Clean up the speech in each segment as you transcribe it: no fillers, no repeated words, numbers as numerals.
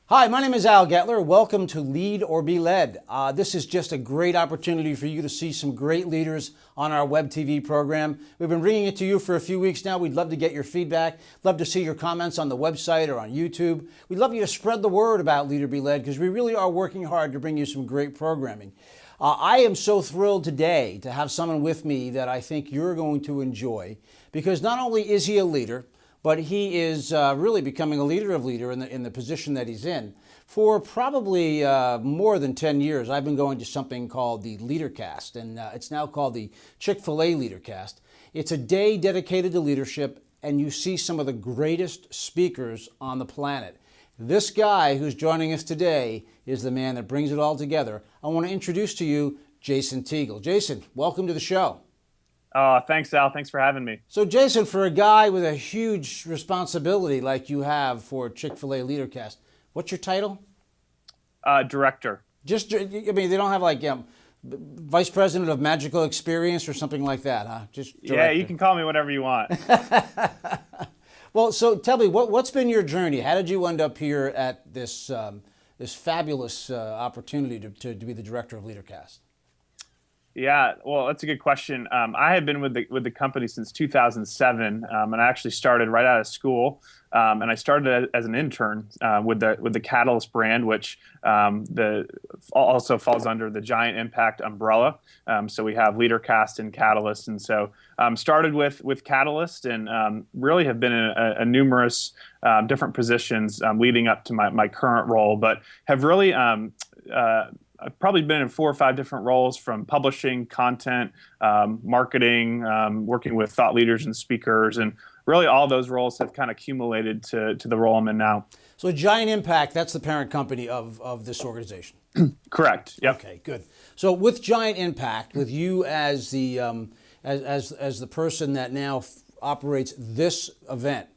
Hi, my name is Al Getler. Welcome to Lead or Be Led. This is just a great opportunity for you to see some great leaders on our WebTV program. We've been bringing it to you for a few weeks now. We'd love to get your feedback. Love to see your comments on the website or on YouTube. We'd love you to spread the word about Lead or Be Led because we really are working hard to bring you some great programming. I am so thrilled today to have someone with me that I think you're going to enjoy because not only is he a leader, but he is really becoming a leader in the position that he's in. For probably more than 10 years, I've been going to something called the Leadercast, and it's now called the Chick-fil-A Leadercast. It's a day dedicated to leadership, and you see some of the greatest speakers on the planet. This guy who's joining us today is the man that brings it all together. I want to introduce to you Jayson Teagle. Jayson, welcome to the show. Thanks, Al. Thanks for having me. So, Jayson, for a guy with a huge responsibility like you have for Chick-fil-A Leadercast, what's your title? Director. They don't have like Vice President of Magical Experience or something like that, huh? Just director. Yeah, you can call me whatever you want. Well, so tell me, what's been your journey? How did you end up here at this fabulous opportunity to be the director of Leadercast? Yeah, well, that's a good question. I have been with the company since 2007, and I actually started right out of school. And I started as an intern with the Catalyst brand, which also falls under the Giant Impact umbrella. So we have Leadercast and Catalyst, and so started with Catalyst, and really have been in a numerous different positions leading up to my current role, but have really I've probably been in 4 or 5 different roles, from publishing, content, marketing, working with thought leaders and speakers, and really all those roles have kind of accumulated to the role I'm in now. So Giant Impact, that's the parent company of this organization. Correct. Yep. Okay, good. So with Giant Impact, with you as the as the person that now operates this event,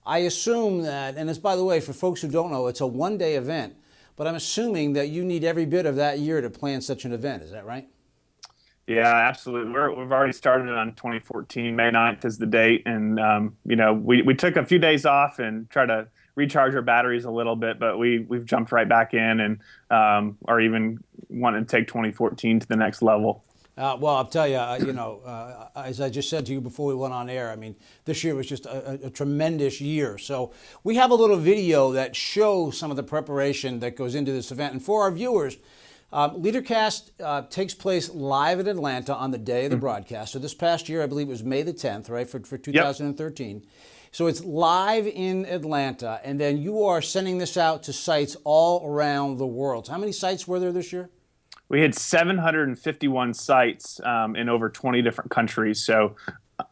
I assume that, and it's, by the way, for folks who don't know, it's a one-day event. But I'm assuming that you need every bit of that year to plan such an event. Is that right? Yeah, absolutely. We've already started on 2014. May 9th is the date. And, we took a few days off and tried to recharge our batteries a little bit, but we've jumped right back in and are even wanting to take 2014 to the next level. Well, I'll tell you, as I just said to you before we went on air, I mean, this year was just a tremendous year. So we have a little video that shows some of the preparation that goes into this event. And for our viewers, Leadercast takes place live in Atlanta on the day of the broadcast. So this past year, I believe it was May the 10th, right, for 2013. Yep. So it's live in Atlanta, and then you are sending this out to sites all around the world. How many sites were there this year? We had 751 sites in over 20 different countries. So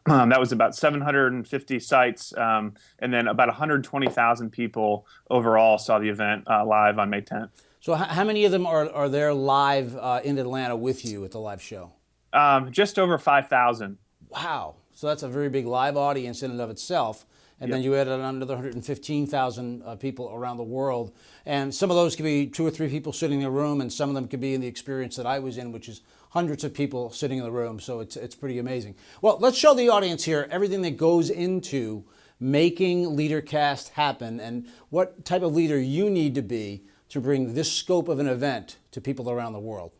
that was about 750 sites, and then about 120,000 people overall saw the event live on May 10th. So how many of them are there live in Atlanta with you at the live show? Just over 5,000. Wow. So that's a very big live audience in and of itself. And then you added another 115,000 people around the world. And some of those could be 2 or 3 people sitting in a room, and some of them could be in the experience that I was in, which is hundreds of people sitting in the room. So it's pretty amazing. Well, let's show the audience here everything that goes into making Leadercast happen and what type of leader you need to be to bring this scope of an event to people around the world.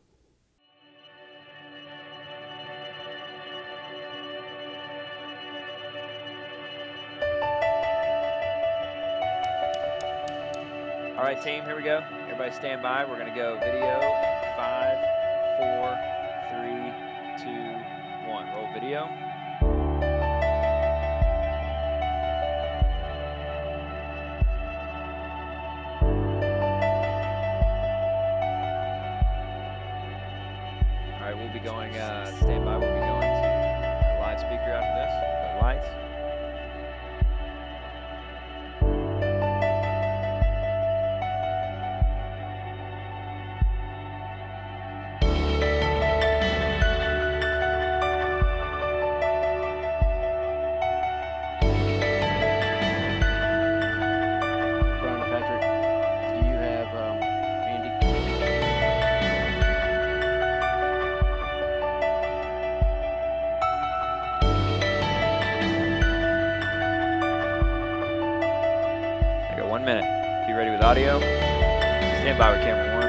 All right, team, here we go. Everybody stand by. We're going to go video. 5, 4, 3, 2, 1. Roll video. All right, we'll be going, stand by. We'll be going to a live speaker after this. Lights. Audio. Stand by with camera 1.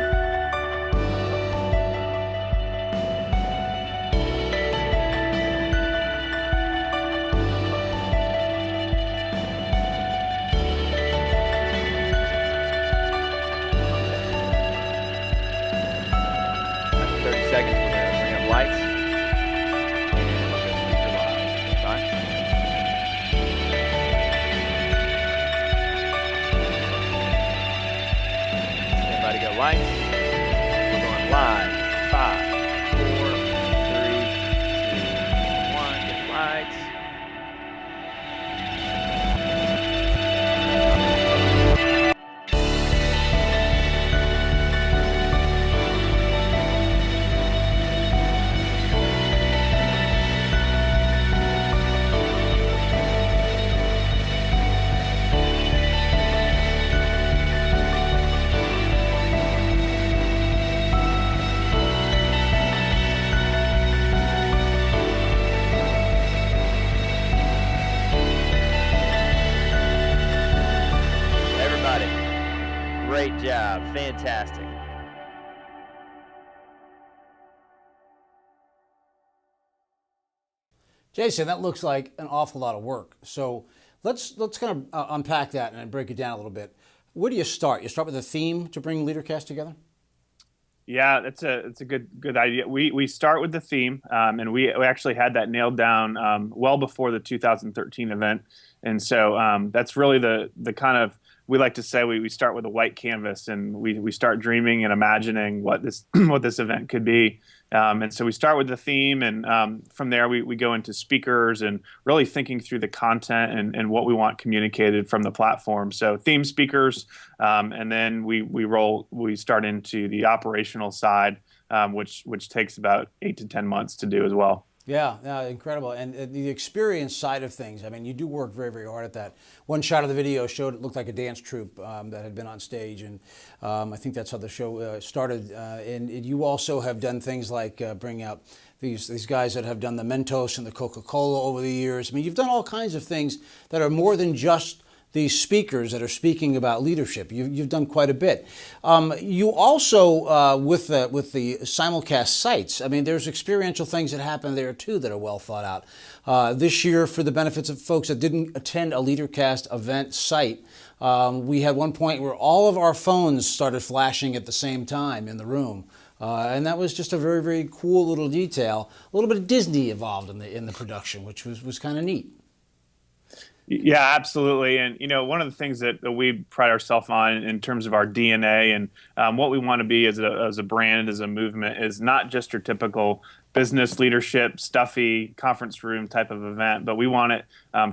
After 30 seconds, we're going to bring up lights. And we'll go speaker live. Stand by. Stand by to go lights. We're going live. 5, 4, 3, 2, 1. Get lights. Everybody, great job. Fantastic. Jayson, that looks like an awful lot of work. So let's kind of unpack that and break it down a little bit. Where do you start? You start with a theme to bring Leadercast together? Yeah, it's a good idea. We start with the theme, and we actually had that nailed down well before the 2013 event, and so that's really the kind of, we like to say we start with a white canvas, and we start dreaming and imagining what this what this event could be. And so we start with the theme, and from there we go into speakers and really thinking through the content and what we want communicated from the platform. So theme speakers, and then we start into the operational side, which takes about 8 to 10 months to do as well. Yeah, incredible. And the experience side of things, I mean, you do work very, very hard at that. One shot of the video showed it looked like a dance troupe that had been on stage, and I think that's how the show started. And you also have done things like bring out these guys that have done the Mentos and the Coca-Cola over the years. I mean, you've done all kinds of things that are more than just these speakers that are speaking about leadership. You've done quite a bit. You also, with the simulcast sites, I mean, there's experiential things that happen there too that are well thought out. This year, for the benefits of folks that didn't attend a Leadercast event site, we had one point where all of our phones started flashing at the same time in the room. And that was just a very, very cool little detail. A little bit of Disney involved in the production, which was kind of neat. Yeah, absolutely. And, one of the things that we pride ourselves on in terms of our DNA and what we want to be as a brand, as a movement, is not just your typical business leadership, stuffy conference room type of event, but we want it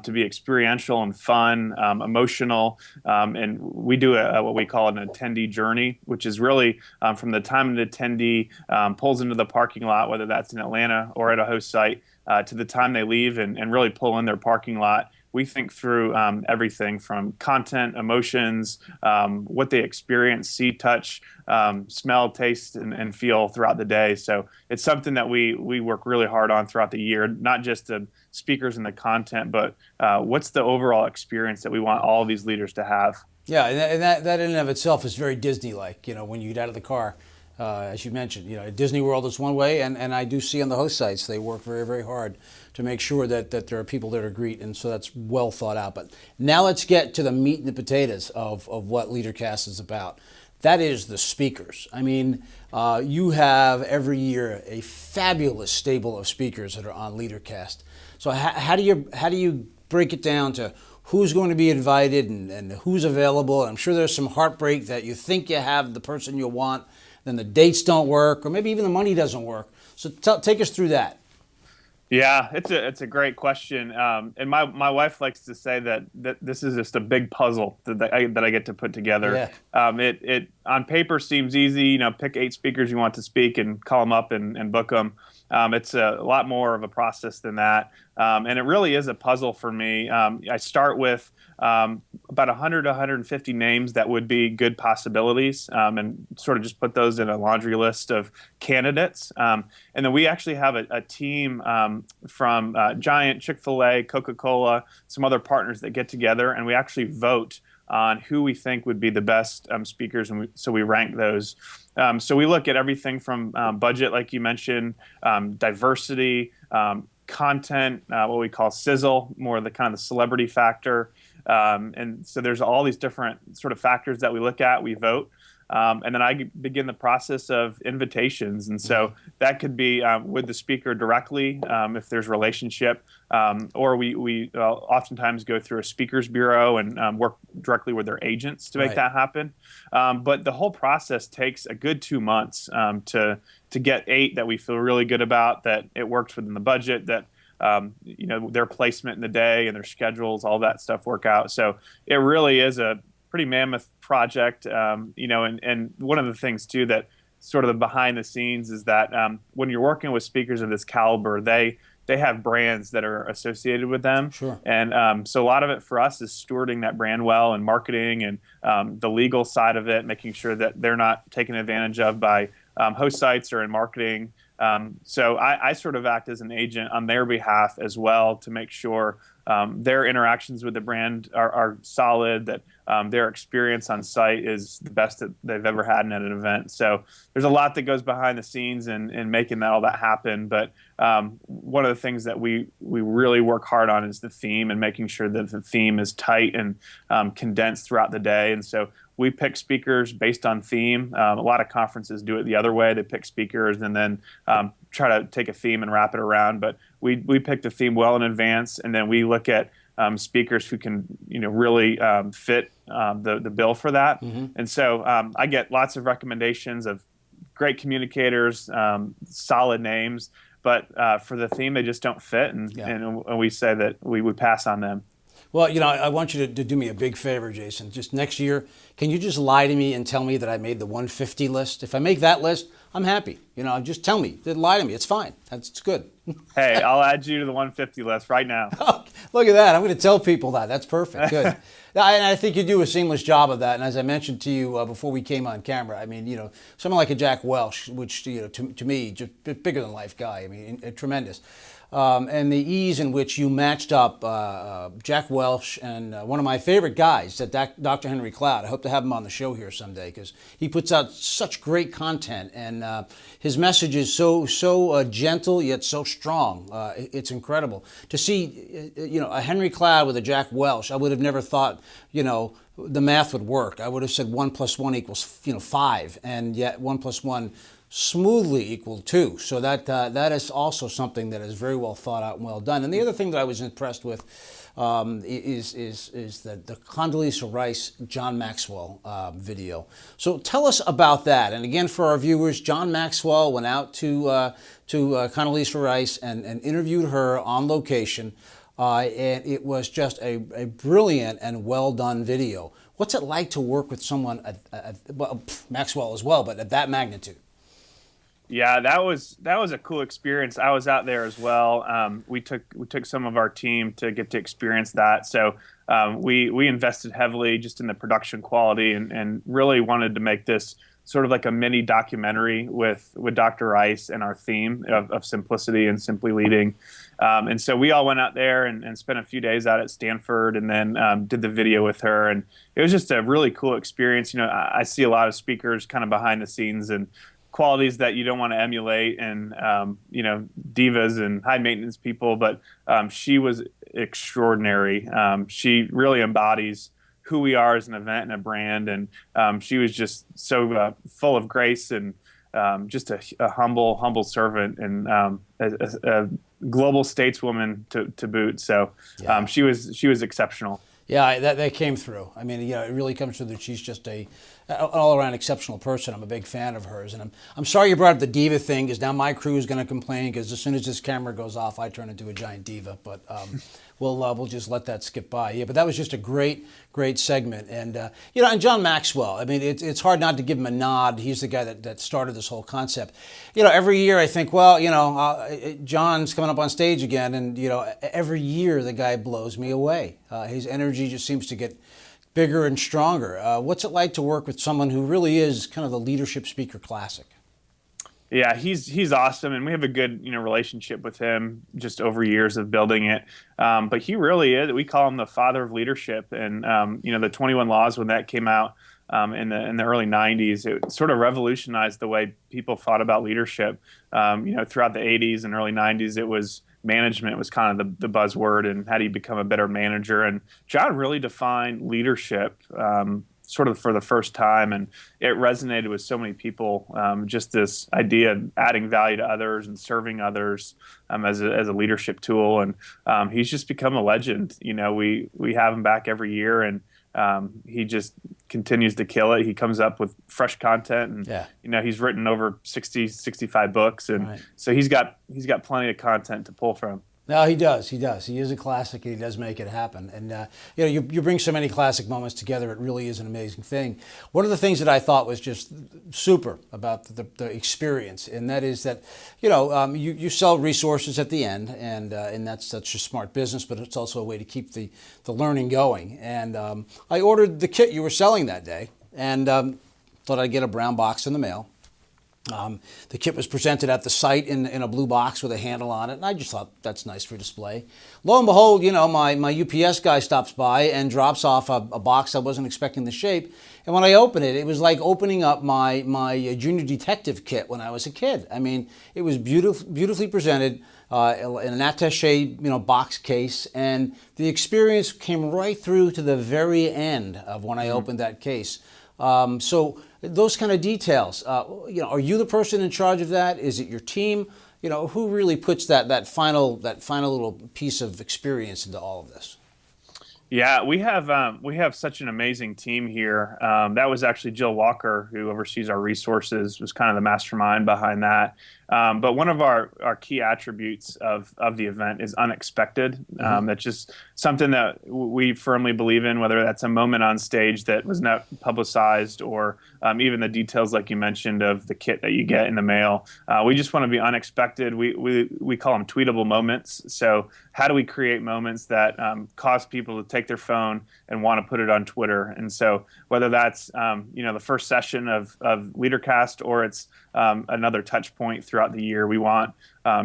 to be experiential and fun, emotional. And we do what we call an attendee journey, which is really from the time an attendee pulls into the parking lot, whether that's in Atlanta or at a host site, to the time they leave and really pull in their parking lot. We think through everything from content, emotions, what they experience, see, touch, smell, taste, and feel throughout the day. So it's something that we work really hard on throughout the year, not just the speakers and the content, but what's the overall experience that we want all of these leaders to have. Yeah, and that in and of itself is very Disney-like, when you get out of the car. As you mentioned, at Disney World is one way, and I do see on the host sites they work very, very hard to make sure that there are people there to greet, and so that's well thought out. But now let's get to the meat and the potatoes of what Leadercast is about. That is the speakers. I mean, you have every year a fabulous stable of speakers that are on Leadercast. So how do you break it down to who's going to be invited and who's available? I'm sure there's some heartbreak that you think you have the person you want, then the dates don't work, or maybe even the money doesn't work. So take us through that. Yeah, it's a great question, and my wife likes to say that this is just a big puzzle that I get to put together. Yeah. It on paper seems easy, pick 8 speakers you want to speak and call them up and book them. It's a lot more of a process than that, and it really is a puzzle for me. I start with about 100 to 150 names that would be good possibilities, and sort of just put those in a laundry list of candidates. And then we actually have a team from Giant, Chick-fil-A, Coca-Cola, some other partners that get together, and we actually vote on who we think would be the best speakers, and so we rank those. So we look at everything from budget, like you mentioned, diversity, content, what we call sizzle, more the kind of the celebrity factor. And so there's all these different sort of factors that we look at, we vote. And then I begin the process of invitations. And so that could be with the speaker directly, if there's relationship, or we oftentimes go through a speakers bureau and work directly with their agents to make that happen. But the whole process takes a good 2 months to get 8 that we feel really good about, that it works within the budget, that their placement in the day and their schedules, all that stuff work out. So it really is a pretty mammoth project, and one of the things too that sort of the behind the scenes is that when you're working with speakers of this caliber, they have brands that are associated with them. Sure. And so a lot of it for us is stewarding that brand well, and marketing, and the legal side of it, making sure that they're not taken advantage of by host sites or in marketing. So I sort of act as an agent on their behalf as well, to make sure their interactions with the brand are solid, that their experience on site is the best that they've ever had at an event. So there's a lot that goes behind the scenes in making all that happen. But one of the things that we really work hard on is the theme, and making sure that the theme is tight and condensed throughout the day. And so we pick speakers based on theme. A lot of conferences do it the other way. They pick speakers and then try to take a theme and wrap it around. But we pick the theme well in advance, and then we look at speakers who can really fit the bill for that. Mm-hmm. And so I get lots of recommendations of great communicators, solid names, but for the theme they just don't fit, and we say that we would pass on them. Well, I want you to do me a big favor, Jayson. Just next year, can you just lie to me and tell me that I made the 150 list? If I make that list, I'm happy. Just tell me. Lie to me. It's fine. It's good. Hey, I'll add you to the 150 list right now. Oh, look at that. I'm going to tell people that. That's perfect. Good. And I think you do a seamless job of that. And as I mentioned to you before we came on camera, I mean, someone like a Jack Welch, which, to me, just a bigger than life guy. I mean, tremendous. And the ease in which you matched up Jack Welch and one of my favorite guys, Dr. Henry Cloud. I hope to have him on the show here someday, because he puts out such great content, and his message is so gentle yet so strong. It's incredible to see. A Henry Cloud with a Jack Welch. I would have never thought the math would work. I would have said 1 + 1 equals 5, and yet 1 + 1 smoothly equal 2. So that is also something that is very well thought out and well done. And the other thing that I was impressed with is the Condoleezza Rice, John Maxwell video. So tell us about that. And again, for our viewers, John Maxwell went out to Condoleezza Rice and interviewed her on location. And it was just a brilliant and well done video. What's it like to work with someone Maxwell as well, but at that magnitude? Yeah, that was a cool experience. I was out there as well. We took some of our team to get to experience that. So we invested heavily just in the production quality, and really wanted to make this sort of like a mini documentary with Dr. Rice and our theme of simplicity and simply leading. And so we all went out there and spent a few days out at Stanford, and then did the video with her. And it was just a really cool experience. I see a lot of speakers kind of behind the scenes and qualities that you don't want to emulate, and divas and high maintenance people, but she was extraordinary. She really embodies who we are as an event and a brand, and she was just so full of grace, and just a humble servant, and a global stateswoman to boot. So she was exceptional. Yeah, that came through. I mean, it really comes through that she's just an all-around exceptional person. I'm a big fan of hers, and I'm sorry you brought up the diva thing, because now my crew is going to complain, because as soon as this camera goes off, I turn into a giant diva. But we'll just let that skip by. Yeah, but that was just a great segment, and and John Maxwell. I mean, it's hard not to give him a nod. He's the guy that started this whole concept. Every year I think, John's coming up on stage again, and every year the guy blows me away. His energy just seems to get bigger and stronger. What's it like to work with someone who really is kind of the leadership speaker classic? Yeah, he's awesome, and we have a good relationship with him just over years of building it. But he really is. We call him the father of leadership, and the 21 Laws, when that came out in the early 90s, it sort of revolutionized the way people thought about leadership. Throughout the 80s and early 90s, it was management was kind of the buzzword, and how do you become a better manager? And John really defined leadership sort of for the first time, and it resonated with so many people. Just this idea of adding value to others and serving others as a leadership tool, and he's just become a legend. We have him back every year, and he just continues to kill it. He comes up with fresh content, and he's written over 65 books, and so he's got plenty of content to pull from. No, he does. He does. He is a classic, and he does make it happen. And you bring so many classic moments together. It really is an amazing thing. One of the things that I thought was just super about the experience, and that is that you sell resources at the end, and that's such a smart business, but it's also a way to keep the learning going. And I ordered the kit you were selling that day, and thought I'd get a brown box in the mail. The kit was presented at the site in a blue box with a handle on it, and I just thought that's nice for display. Lo and behold, my UPS guy stops by and drops off a box I wasn't expecting the shape, and when I opened it, it was like opening up my junior detective kit when I was a kid. I mean, it was beautifully presented in an attaché box case, and the experience came right through to the very end of when I opened that case. So those kind of details, are you the person in charge of that? Is it your team? Who really puts that final little piece of experience into all of this? Yeah, we have such an amazing team here. That was actually Jill Walker, who oversees our resources, was kind of the mastermind behind that. But one of our key attributes of the event is unexpected. That's just something that we firmly believe in, whether that's a moment on stage that was not publicized, or even the details, like you mentioned, of the kit that you get in the mail. We just want to be unexpected. We call them tweetable moments. So how do we create moments that cause people to take their phone and want to put it on Twitter? And so whether that's the first session of Leadercast, or it's another touch point throughout the year, we want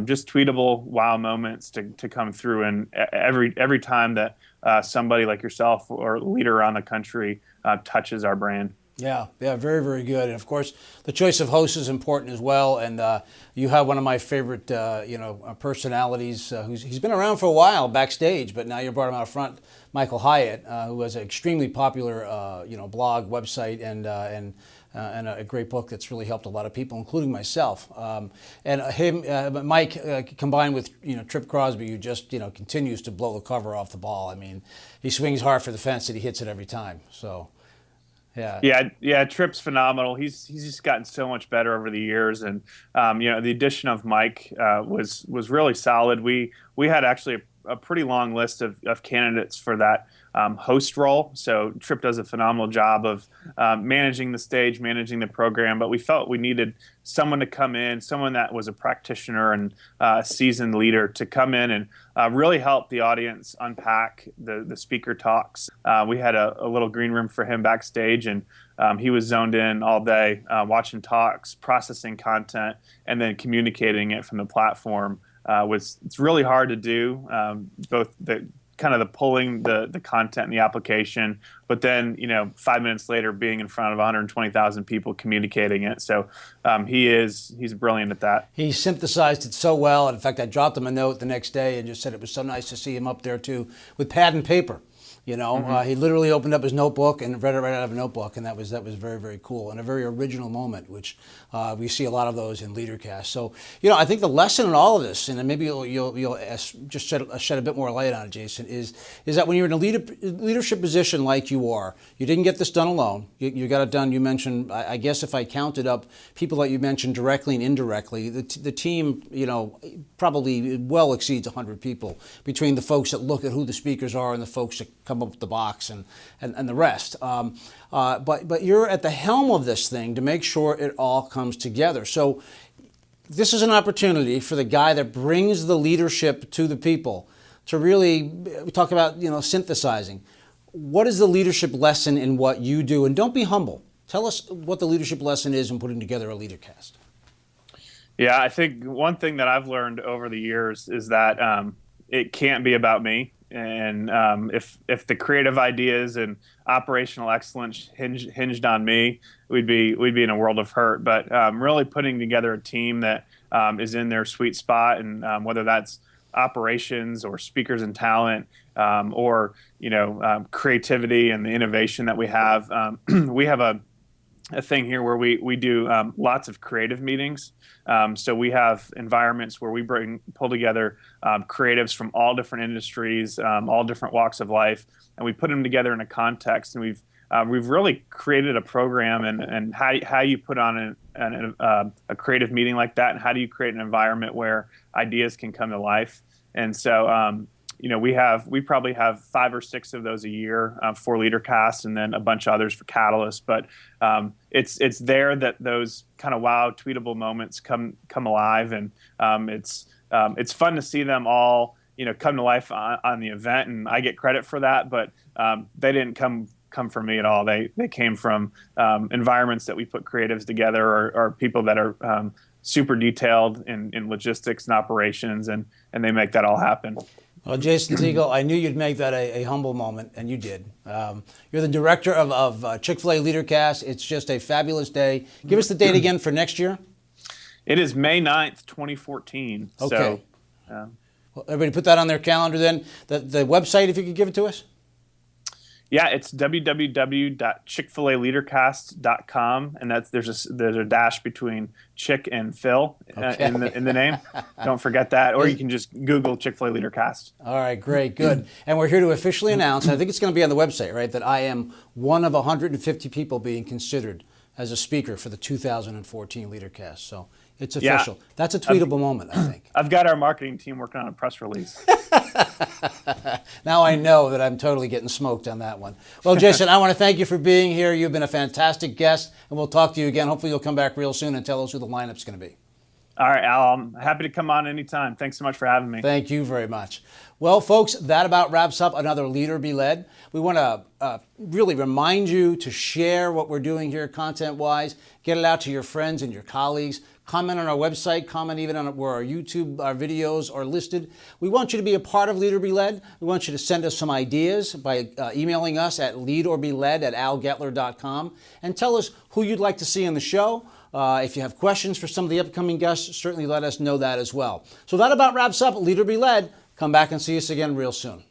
just tweetable wow moments to come through. And every time that somebody like yourself or a leader around the country touches our brand. Yeah, very, very good. And of course, the choice of host is important as well. And you have one of my favorite, personalities he's been around for a while backstage, but now you brought him out front, Michael Hyatt, who has an extremely popular, blog, website, and a great book that's really helped a lot of people, including myself. Mike, combined with Trip Crosby, who just continues to blow the cover off the ball. I mean, he swings hard for the fence and he hits it every time. So. Yeah. Trip's phenomenal. He's just gotten so much better over the years, and the addition of Mike was really solid. We had actually a pretty long list of candidates for that host role. So Trip does a phenomenal job of managing the stage, managing the program, but we felt we needed someone to come in, someone that was a practitioner and a seasoned leader, to come in and really help the audience unpack the speaker talks. We had a little green room for him backstage, and he was zoned in all day, watching talks, processing content, and then communicating it from the platform. It's really hard to do, both the kind of the pulling the content and the application, but then 5 minutes later being in front of 120,000 people communicating it. So he's brilliant at that. He synthesized it so well. In fact, I dropped him a note the next day and just said it was so nice to see him up there too with pad and paper. He literally opened up his notebook and read it right out of a notebook, and that was very, very cool and a very original moment, which we see a lot of those in Leadercast. So, I think the lesson in all of this, and maybe you'll just shed a bit more light on it, Jayson, is that when you're in a leadership position like you are, you didn't get this done alone. You got it done. You mentioned, I guess if I counted up people that you mentioned directly and indirectly, the team, probably well exceeds 100 people between the folks that look at who the speakers are and the folks that come up with the box and the rest. But you're at the helm of this thing to make sure it all comes together. So this is an opportunity for the guy that brings the leadership to the people to really, we talk about, synthesizing. What is the leadership lesson in what you do? And don't be humble. Tell us what the leadership lesson is in putting together a Leadercast. Yeah, I think one thing that I've learned over the years is that it can't be about me. And if the creative ideas and operational excellence hinged on me, we'd be in a world of hurt. But really putting together a team that is in their sweet spot, and whether that's operations or speakers and talent, or creativity and the innovation that we have. We have a thing here where we do lots of creative meetings. So we have environments where we pull together creatives from all different industries, all different walks of life, and we put them together in a context. And we've really created a program and how you put on a creative meeting like that, and how do you create an environment where ideas can come to life. And so we probably have 5 or 6 of those a year for Leadercast, and then a bunch of others for Catalyst. But it's there that those kind of wow tweetable moments come alive, and it's fun to see them all come to life on the event, and I get credit for that. But they didn't come from me at all. They came from environments that we put creatives together, or people that are super detailed in logistics and operations, and they make that all happen. Well, Jayson Teagle, I knew you'd make that a humble moment, and you did. You're the director of Chick-fil-A Leadercast. It's just a fabulous day. Give us the date again for next year. It is May 9th, 2014. Okay. So, well, everybody put that on their calendar then. The website, if you could give it to us. Yeah, it's www.chickfilaleadercast.com, and there's a dash between Chick and Phil in the name. Don't forget that, or you can just Google Chick-fil-A Leadercast. All right, great, good. And we're here to officially announce, and I think it's going to be on the website, right, that I am one of 150 people being considered as a speaker for the 2014 Leadercast. So it's official. Yeah. That's a tweetable moment, I think. I've got our marketing team working on a press release. Now I know that I'm totally getting smoked on that one. Well, Jayson, I want to thank you for being here. You've been a fantastic guest, and we'll talk to you again. Hopefully you'll come back real soon and tell us who the lineup's going to be. All right, Al, I'm happy to come on anytime. Thanks so much for having me. Thank you very much. Well, folks, that about wraps up another Leader Be Led. We want to really remind you to share what we're doing here content-wise. Get it out to your friends and your colleagues. Comment on our website. Comment even on where our YouTube videos are listed. We want you to be a part of Leader Be Led. We want you to send us some ideas by emailing us at leadorbeled@algetler.com, and tell us who you'd like to see in the show. If you have questions for some of the upcoming guests, certainly let us know that as well. So that about wraps up Leader Be Led. Come back and see us again real soon.